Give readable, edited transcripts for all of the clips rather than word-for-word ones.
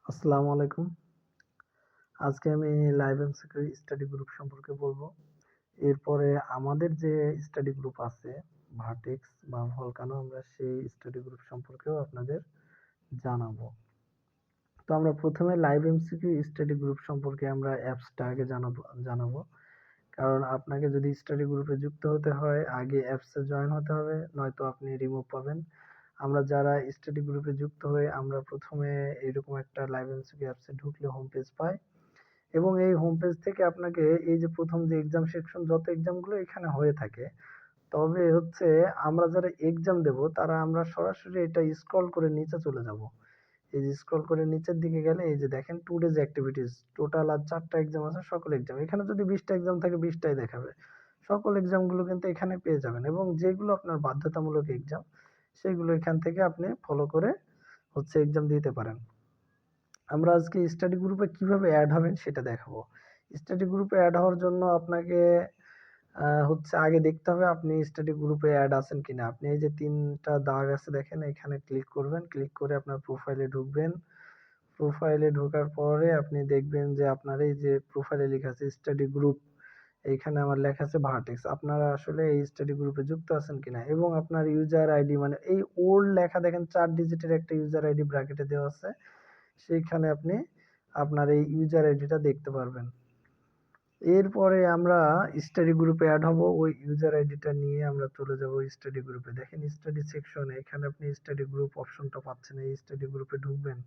আসসালামু আলাইকুম। আজকে আমি লাইভ এমসিকিউ স্টাডি গ্রুপ সম্পর্কে বলবো। এরপরে আমাদের যে স্টাডি গ্রুপ আছে ভার্টেক্স বা ভলকানো, আমরা সেই স্টাডি গ্রুপ সম্পর্কেও আপনাদের জানাবো। তো আমরা প্রথমে লাইভ এমসিকিউ স্টাডি গ্রুপ সম্পর্কে আমরা অ্যাপসটা আগে জানাবো। কারণ আপনাকে যদি স্টাডি গ্রুপে যুক্ত হতে হয় আগে অ্যাপসে জয়েন হতে হবে, নয়তো আপনি রিমুভ পাবেন। আমরা যারা স্টাডি গ্রুপে যুক্ত হয়ে আমরা প্রথমে এরকম একটা লাইভ এমসিকিউ অ্যাপসে ঢুকলে হোম পেজ পাই, এবং এই হোম পেজ থেকে আপনাকে এই যে প্রথম যে এক্সাম সেকশন, যত এক্সামগুলো এখানে হয়ে থাকে, তবে হচ্ছে আমরা যারা এক্সাম দেব তারা আমরা সরাসরি এটা স্ক্রল করে নিচে চলে যাব। এই যে স্ক্রল করে নিচের দিকে গেলে এই যে দেখেন টুডেজ অ্যাক্টিভিটিস, টোটাল আর 4টা এক্সাম আছে, সকল এক্সাম এখানে যদি 20টা এক্সাম থাকে 20টাই দেখাবে। সকল এক্সামগুলো কিন্তু এখানে পেয়ে যাবেন, এবং যেগুলো আপনার বাধ্যতামূলক এক্সাম সেগুলো এখান থেকে আপনি ফলো করে হচ্ছে এক্সাম দিতে পারেন। আমরা আজকে স্টাডি গ্রুপে কিভাবে অ্যাড হবেন সেটা দেখাবো। স্টাডি গ্রুপে অ্যাড হওয়ার জন্য আপনাকে হচ্ছে আগে দেখতে হবে আপনি স্টাডি গ্রুপে অ্যাড আছেন কিনা। আপনি এই যে 3টা দাগ আছে দেখেন, এখানে ক্লিক করবেন, ক্লিক করে আপনার প্রোফাইলে ঢুকবেন। প্রোফাইলে ঢোকার পরে আপনি দেখবেন যে আপনার এই যে প্রোফাইলে লেখা আছে স্টাডি গ্রুপ, এইখানে আমার লেখা আছে ভার্টেক্স। আপনারা আসলে এই স্টাডি গ্রুপে যুক্ত আছেন কিনা, এবং আপনার ইউজার আইডি মানে এই ওল্ড লেখা দেখেন 4 ডিজিটের একটা ইউজার আইডি ব্র্যাকেটে দেওয়া আছে, সেইখানে আপনি আপনার এই ইউজার আইডিটা দেখতে পারবেন। এরপরে আমরা স্টাডি গ্রুপে অ্যাড হব, ওই ইউজার আইডিটা নিয়ে আমরা চলে যাব স্টাডি গ্রুপে। দেখেন স্টাডি সেকশনে এখানে আপনি স্টাডি গ্রুপ অপশনটা পাচ্ছেন, এই স্টাডি গ্রুপে ঢুকবেন।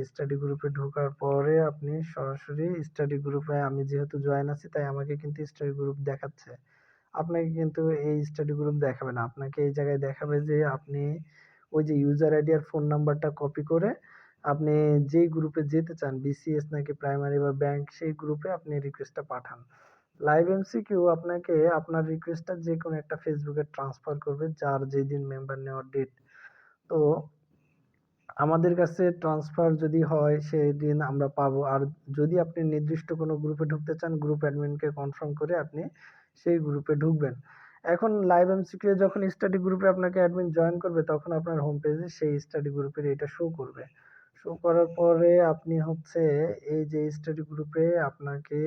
স্টাডি গ্রুপে ঢোকার পরে আপনি সরাসরি স্টাডি গ্রুপে, আমি যেহেতু জয়েন আছি তাই আমাকে কিন্তু স্টাডি গ্রুপ দেখাচ্ছে। আপনাকে কিন্তু এই স্টাডি গ্রুপ দেখাবে না, আপনাকে এই জায়গায় দেখাবে যে আপনি ওই যে ইউজার আইডি আর ফোন নাম্বারটা কপি করে আপনি যেই গ্রুপে যেতে চান, বিসিএস নাকি প্রাইমারি বা ব্যাংক, সেই গ্রুপে আপনি রিকোয়েস্টটা পাঠান। লাইভ এমসিকিউ আপনাকে আপনার রিকোয়েস্টটা যে কোনো একটা ফেসবুকে ট্রান্সফার করবে যার যেদিন মেম্বার নেওয়ার ডেট। তো আমাদের কাছে ট্রান্সফার যদি হয় সেদিন আমরা পাবো, আর যদি আপনি নির্দিষ্ট কোনো গ্রুপে ঢুকতে চান গ্রুপ অ্যাডমিনকে কনফার্ম করে আপনি সেই গ্রুপে ঢুকবেন। এখন লাইভ এমসিকিউ যখন স্টাডি গ্রুপে আপনাকে অ্যাডমিন জয়েন করবে তখন আপনার হোম পেজে সেই স্টাডি গ্রুপের এটা শো করবে। শো করার পরে আপনি হচ্ছে এই যে স্টাডি গ্রুপে আপনাকে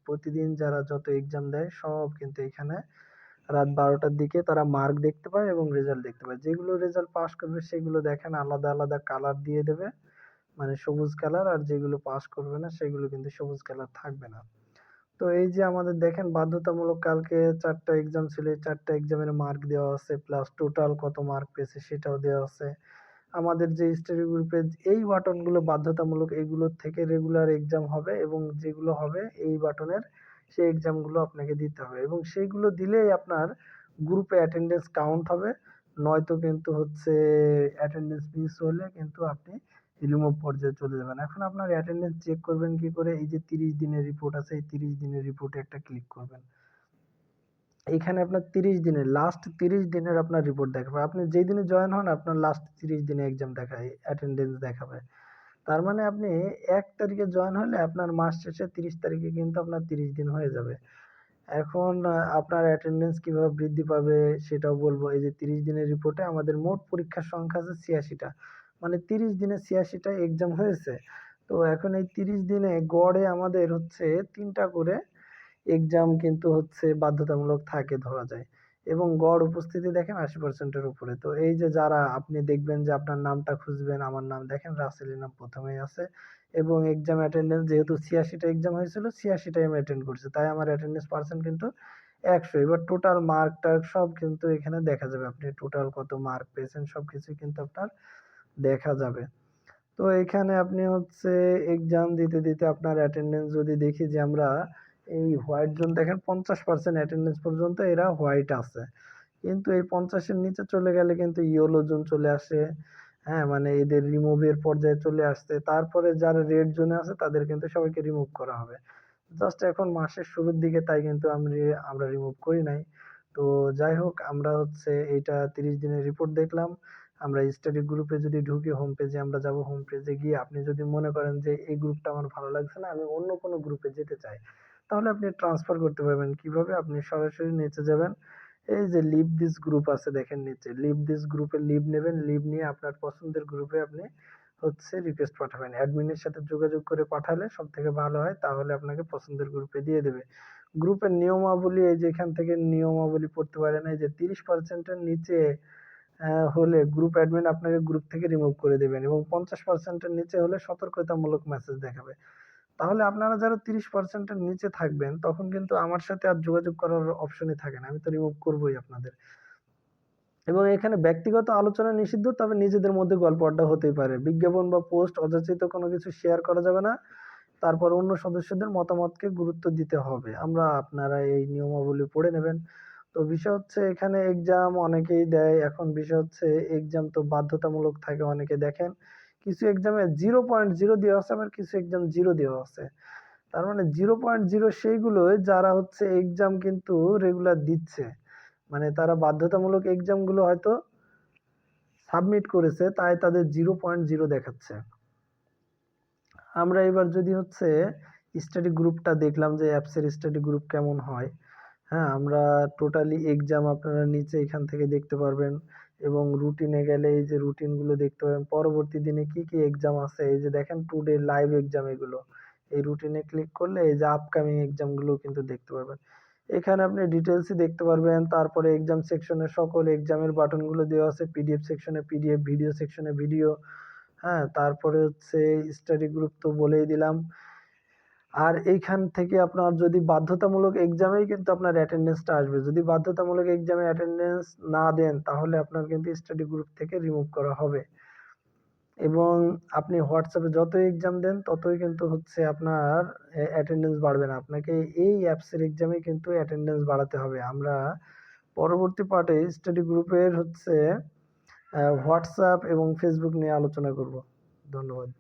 প্রতিদিন যারা যত এক্সাম দেয় সব কিন্তু এখানে রাত 12টার দিকে তারা মার্ক দেখতে পায় এবং রেজাল্ট দেখতে পায়। যেগুলো রেজাল্ট পাস করবে সেগুলো দেখেন আলাদা আলাদা কালার দিয়ে দেবে, মানে সবুজ কালার, আর যেগুলো পাস করবে না সেগুলো কিন্তু সবুজ কালার থাকবে না। তো এই যে আমাদের দেখেন বাধ্যতামূলক কালকে 4টা এক্সাম ছিল, এই 4টা এক্সামের মার্ক দেওয়া আছে, প্লাস টোটাল কত মার্ক পেয়েছে সেটাও দেওয়া আছে। আমাদের যে স্টাডি গ্রুপে এই বাটনগুলো বাধ্যতামূলক, এগুলোর থেকে রেগুলার এক্সাম হবে, এবং যেগুলো হবে এই বাটনের সেই এক্সামগুলো আপনাকে দিতে হবে, এবং সেইগুলো দিলেই আপনার গ্রুপে অ্যাটেন্ডেন্স কাউন্ট হবে। নয়তো কিন্তু হচ্ছে অ্যাটেন্ডেন্স মিস হলে কিন্তু আপনি রিমুভ পর্যায়ে চলে যাবেন। এখন আপনার অ্যাটেন্ডেন্স চেক করবেন কি করে, এই যে 30 দিনের রিপোর্ট আছে, এই 30 দিনের রিপোর্টে একটা ক্লিক করবেন। এইখানে আপনার 30 দিনের লাস্ট 30 দিনের আপনার রিপোর্ট দেখাবে। আপনি যেই দিনে জয়েন হন আপনার লাস্ট 30 দিনে এক্সাম দেখায়, অ্যাটেন্ডেন্স দেখাবে। তার মানে আপনি 1 তারিখে জয়েন হলে আপনার মাস শেষে 30 তারিখে কিন্তু আপনার 30 দিন হয়ে যাবে। এখন আপনার অ্যাটেন্ডেন্স কিভাবে বৃদ্ধি পাবে সেটাও বলবো। এই যে 30 দিনের রিপোর্টে আমাদের মোট পরীক্ষার সংখ্যা আছে 86টা, মানে 30 দিনে 86টা এক্সাম হয়েছে। তো এখন এই 30 দিনে গড়ে আমাদের হচ্ছে 3টা করে এক্সাম কিন্তু হচ্ছে বাধ্যতামূলক থাকে ধরা যায়, এবং গড় উপস্থিতি দেখেন 80%-এর উপরে। তো এই যে যারা আপনি দেখবেন যে আপনার নামটা খুঁজবেন, আমার নাম দেখেন রাসেলের নাম প্রথমেই আছে, এবং এক্সাম অ্যাটেন্ডেন্স যেহেতু 86টা এক্সাম হয়েছিল 86টাই আমি অ্যাটেন্ড করছি, তাই আমার অ্যাটেন্ডেন্স পার্সেন্ট কিন্তু 100। এবার টোটাল মার্ক টার্ক সব কিন্তু এখানে দেখা যাবে, আপনি টোটাল কত মার্ক পেয়েছেন সবকিছুই কিন্তু আপনার দেখা যাবে। তো এখানে আপনি হচ্ছে এক্সাম দিতে দিতে আপনার অ্যাটেন্ডেন্স যদি দেখি যে আমরা এই হোয়াইট জোন দেখেন 50% অ্যাটেন্ডেন্স পর্যন্ত এরা হোয়াইট আছে, কিন্তু এই 50-এর নিচে চলে গেলে কিন্তু ইয়েলো জোন চলে আসে। হ্যাঁ, মানে এদের রিমুভের পর্যায়ে চলে আসছে। তারপরে যারা রেড জোনে আছে তাদের কিন্তু সবাইকে রিমুভ করা হবে। জাস্ট এখন মাসের শুরুর দিকে তাই কিন্তু আমরা রিমুভ করি নাই। তো যাই হোক, আমরা হচ্ছে এইটা 30 দিনের রিপোর্ট দেখলাম। আমরা স্টাডি গ্রুপে যদি ঢুকি হোম পেজে আমরা যাব, হোম পেজে গিয়ে আপনি যদি মনে করেন যে এই গ্রুপটা আমার ভালো লাগছে না, আমি অন্য কোনো গ্রুপে যেতে চাই, তাহলে আপনি ট্রান্সফার করতে পারবেন। কিভাবে? আপনি সরাসরি নিচে যাবেন, এই যে লিভ দিস গ্রুপ আছে দেখেন নিচে, লিভ দিস গ্রুপে লিভ নেবেন, লিভ নিয়ে আপনার পছন্দের গ্রুপে আপনি হচ্ছে রিকোয়েস্ট পাঠাবেন। অ্যাডমিনের সাথে যোগাযোগ করে পাঠালে সবথেকে ভালো হয়, তাহলে আপনাকে পছন্দের গ্রুপে দিয়ে দেবে। গ্রুপের নিয়মাবলী এই যে এখান থেকে নিয়মাবলী পড়তে পারেন, এই যে 30% এর নিচে হলে গ্রুপ অ্যাডমিন আপনাকে গ্রুপ থেকে রিমুভ করে দেবেন এবং 50% এর নিচে হলে সতর্কতামূলক মেসেজ দেখাবে। তাহলে আপনারা যারা 30% এর নিচে থাকবেন তখন কিন্তু আমার সাথে আর যোগাযোগ করার অপশনই থাকে না, আমি তো রিমুভ করবোই আপনাদের। এবং এখানে ব্যক্তিগত আলোচনা নিষিদ্ধ, তবে নিজেদের মধ্যে গল্প আড্ডা হতেই পারে। বিজ্ঞাপন বা পোস্ট অযাচিত কোনো কিছু শেয়ার করা যাবে না। তারপর অন্য সদস্যদের মতামতকে গুরুত্ব দিতে হবে। আপনারা এই নিয়মাবলী পড়ে নেবেন। তো বিষয় হচ্ছে এখানে এক্সাম অনেকেই দেয়, এখন বিষয় হচ্ছে এক্সাম তো বাধ্যতামূলক থাকে, অনেকে দেখেন কিছু এক্সামে 0.0 দেওয়া আছে, আবার কিছু এক্সাম 0 দেওয়া আছে। তার মানে 0.0 সেইগুলো যারা হচ্ছে এক্সাম কিন্তু রেগুলার দিচ্ছে, মানে তারা বাধ্যতামূলক এক্সাম গুলো হয়তো সাবমিট করেছে, তাই তাদের 0.0 দেখাচ্ছে। আমরা এবার যদি হচ্ছে স্টাডি গ্রুপটা দেখলাম যে অ্যাপসের স্টাডি গ্রুপ কেমন হয়। হ্যাঁ, আমরা টোটালি এক্সাম আপনারা নিচে এখান থেকে দেখতে পারবেন এবং রুটিনে গেলে এই যে রুটিন গুলো দেখতে পাবেন, পরবর্তী দিনে কি কি এক্সাম আছে এই যে দেখেন টুডে লাইভ এক্সাম, এগুলো এই রুটিনে ক্লিক করলে এই যে আপকামিং এক্সাম গুলো কিন্তু দেখতে পারবেন। এখানে আপনি ডিটেলসই দেখতে পারবেন। তারপরে এক্সাম সেকশনে সকল এক্সামের বাটন গুলো দেওয়া আছে, পিডিএফ সেকশনে পিডিএফ, ভিডিও সেকশনে ভিডিও। হ্যাঁ, তারপরে হচ্ছে স্টাডি গ্রুপ তো বলেই দিলাম। আর এইখান থেকে আপনার যদি বাধ্যতামূলক এক্সামেই কিন্তু আপনার অ্যাটেন্ডেন্সটা আসবে, যদি বাধ্যতামূলক এক্সামে অ্যাটেন্ডেন্স না দেন তাহলে আপনার কিন্তু স্টাডি গ্রুপ থেকে রিমুভ করা হবে। এবং আপনি হোয়াটসঅ্যাপে যত এক্সাম দেন ততই কিন্তু হচ্ছে আপনার অ্যাটেন্ডেন্স বাড়বে না, আপনাকে এই অ্যাপসের এক্সামে কিন্তু অ্যাটেন্ডেন্স বাড়াতে হবে। আমরা পরবর্তী পার্টে স্টাডি গ্রুপের হচ্ছে হোয়াটসঅ্যাপ এবং ফেসবুক নিয়ে আলোচনা করব। ধন্যবাদ।